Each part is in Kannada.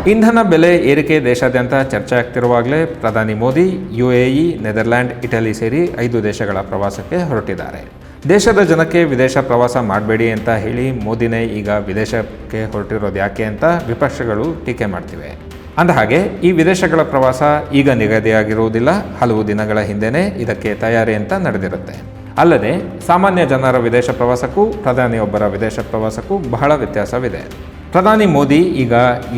ಇಂಧನ ಬೆಲೆ ಏರಿಕೆ ದೇಶಾದ್ಯಂತ ಚರ್ಚೆ ಆಗ್ತಿರುವಾಗಲೇ ಪ್ರಧಾನಿ ಮೋದಿ UAE, ನೆದರ್ಲ್ಯಾಂಡ್, ಇಟಲಿ ಸೇರಿ 5 ದೇಶಗಳ ಪ್ರವಾಸಕ್ಕೆ ಹೊರಟಿದ್ದಾರೆ. ದೇಶದ ಜನಕ್ಕೆ ವಿದೇಶ ಪ್ರವಾಸ ಮಾಡಬೇಡಿ ಅಂತ ಹೇಳಿ ಮೋದಿನೇ ಈಗ ವಿದೇಶಕ್ಕೆ ಹೊರಟಿರೋದು ಯಾಕೆ ಅಂತ ವಿಪಕ್ಷಗಳು ಟೀಕೆ ಮಾಡ್ತಿವೆ. ಅಂದಹಾಗೆ ಈ ವಿದೇಶಗಳ ಪ್ರವಾಸ ಈಗ ನಿಗದಿಯಾಗಿರುವುದಿಲ್ಲ, ಹಲವು ದಿನಗಳ ಹಿಂದೆನೇ ಇದಕ್ಕೆ ತಯಾರಿ ಅಂತ ನಡೆದಿರುತ್ತೆ. ಅಲ್ಲದೆ ಸಾಮಾನ್ಯ ಜನರ ವಿದೇಶ ಪ್ರವಾಸಕ್ಕೂ ಪ್ರಧಾನಿಯೊಬ್ಬರ ವಿದೇಶ ಪ್ರವಾಸಕ್ಕೂ ಬಹಳ ವ್ಯತ್ಯಾಸವಿದೆ. ಪ್ರಧಾನಿ ಮೋದಿ ಈಗ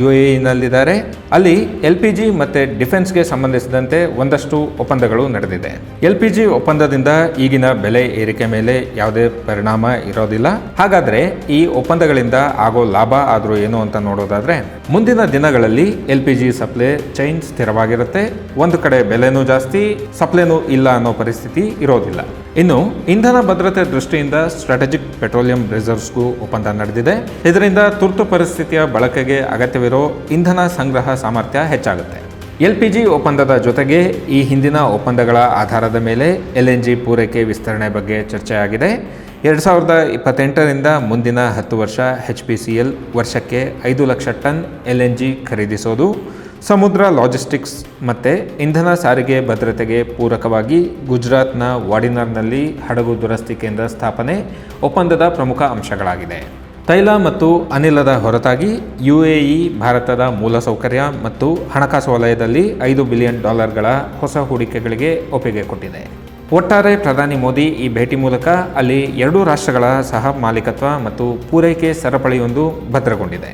UAEನಲ್ಲಿದ್ದಾರೆ. ಅಲ್ಲಿ LPG ಮತ್ತು ಡಿಫೆನ್ಸ್ಗೆ ಸಂಬಂಧಿಸಿದಂತೆ ಒಂದಷ್ಟು ಒಪ್ಪಂದಗಳು ನಡೆದಿದೆ. LPG ಒಪ್ಪಂದದಿಂದ ಈಗಿನ ಬೆಲೆ ಏರಿಕೆ ಮೇಲೆ ಯಾವುದೇ ಪರಿಣಾಮ ಇರೋದಿಲ್ಲ. ಹಾಗಾದರೆ ಈ ಒಪ್ಪಂದಗಳಿಂದ ಆಗೋ ಲಾಭ ಆದರೂ ಏನು ಅಂತ ನೋಡೋದಾದರೆ, ಮುಂದಿನ ದಿನಗಳಲ್ಲಿ LPG ಸಪ್ಲೈ ಚೈನ್ ಸ್ಥಿರವಾಗಿರುತ್ತೆ. ಒಂದು ಕಡೆ ಬೆಲೆನೂ ಜಾಸ್ತಿ, ಸಪ್ಲೈನೂ ಇಲ್ಲ ಅನ್ನೋ ಪರಿಸ್ಥಿತಿ ಇರೋದಿಲ್ಲ. ಇನ್ನು ಇಂಧನ ಭದ್ರತೆ ದೃಷ್ಟಿಯಿಂದ ಸ್ಟ್ರಾಟಜಿಕ್ ಪೆಟ್ರೋಲಿಯಂ ರಿಸರ್ವ್ಸ್ಗೂ ಒಪ್ಪಂದ ನಡೆದಿದೆ. ಇದರಿಂದ ತುರ್ತು ಪರಿಸ್ಥಿತಿಯ ಬಳಕೆಗೆ ಅಗತ್ಯವಿರೋ ಇಂಧನ ಸಂಗ್ರಹ ಸಾಮರ್ಥ್ಯ ಹೆಚ್ಚಾಗುತ್ತೆ. LPG ಒಪ್ಪಂದದ ಜೊತೆಗೆ ಈ ಹಿಂದಿನ ಒಪ್ಪಂದಗಳ ಆಧಾರದ ಮೇಲೆ LNG ಪೂರೈಕೆ ವಿಸ್ತರಣೆ ಬಗ್ಗೆ ಚರ್ಚೆಯಾಗಿದೆ. 2028ರಿಂದ ಮುಂದಿನ 10 ವರ್ಷ HPCL ವರ್ಷಕ್ಕೆ 5 ಲಕ್ಷ ಟನ್ LNG ಖರೀದಿಸೋದು, ಸಮುದ್ರ ಲಾಜಿಸ್ಟಿಕ್ಸ್ ಮತ್ತು ಇಂಧನ ಸಾರಿಗೆ ಭದ್ರತೆಗೆ ಪೂರಕವಾಗಿ ಗುಜರಾತ್ನ ವಾಡಿನಾರ್ನಲ್ಲಿ ಹಡಗು ದುರಸ್ತಿ ಕೇಂದ್ರ ಸ್ಥಾಪನೆ ಒಪ್ಪಂದದ ಪ್ರಮುಖ ಅಂಶಗಳಾಗಿದೆ. ತೈಲ ಮತ್ತು ಅನಿಲದ ಹೊರತಾಗಿ UAE ಭಾರತದ ಮೂಲಸೌಕರ್ಯ ಮತ್ತು ಹಣಕಾಸು ವಲಯದಲ್ಲಿ $5 ಬಿಲಿಯನ್ ಹೊಸ ಹೂಡಿಕೆಗಳಿಗೆ ಒಪ್ಪಿಗೆ ಕೊಟ್ಟಿದೆ. ಒಟ್ಟಾರೆ ಪ್ರಧಾನಿ ಮೋದಿ ಈ ಭೇಟಿ ಮೂಲಕ ಅಲ್ಲಿ 2 ರಾಷ್ಟ್ರಗಳ ಸಹ ಮಾಲೀಕತ್ವ ಮತ್ತು ಪೂರೈಕೆ ಸರಪಳಿಯೊಂದು ಭದ್ರಗೊಂಡಿದೆ.